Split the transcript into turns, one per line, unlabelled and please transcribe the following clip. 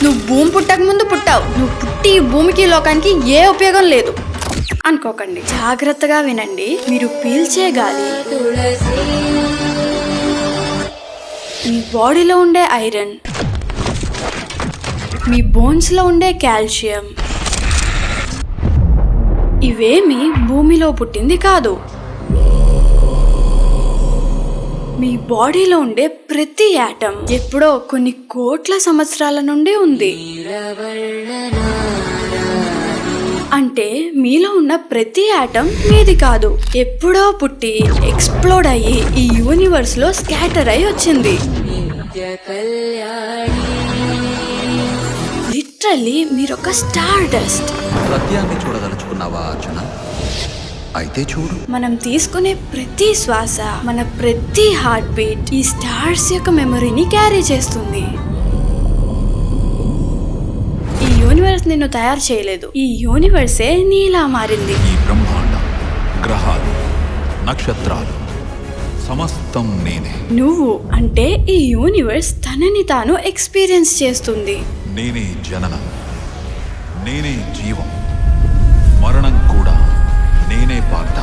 నువ్వు భూమి పుట్టక ముందు పుట్టావు, నువ్వు పుట్టి ఈ భూమికి లోకానికి ఏ ఉపయోగం లేదు అనుకోకండి. జాగ్రత్తగా వినండి. మీరు పీల్చే గాలి మీ బాడీలో ఉండే ఐరన్, మీ బోన్స్లో ఉండే కాల్షియం ఇవేమి భూమిలో పుట్టింది కాదు. మీ బాడీలో ఉండే ప్రతి యాటం ఎప్పుడో కొన్ని కోట్ల సంవత్సరాల నుండి ఉంది. అంటే మీలో ఉన్న ప్రతి యాటం మీది కాదు, ఎప్పుడో పుట్టి ఎక్స్ప్లోడ్ అయ్యి ఈ యూనివర్స్ లో స్కాటర్ అయి వచ్చింది. లిటరల్లీ మీరొక స్టార్ డస్ట్.
సత్యాన్ని చూడదలుచుకున్నావా అర్జున? అయితే చూడు.
మనం తీసుకునే ప్రతి శ్వాస, మన ప్రతి హార్ట్ బీట్ ఈ స్టార్స్ యొక్క మెమరీని క్యారీ చేస్తుంది. ఈ యూనివర్స్ నిన్ను తయారు చేయలేదు, ఈ యూనివర్సే నీలా మారింది.
ఈ బ్రహ్మాండం, గ్రహాలు, నక్షత్రాలు సమస్తం నేనే.
నువ్వు అంటే ఈ యూనివర్స్ తనని తాను ఎక్స్పీరియన్స్ చేస్తుంది.
నేనే జననం, నేనే జీవం, మరణం కూడా నేనే పాట.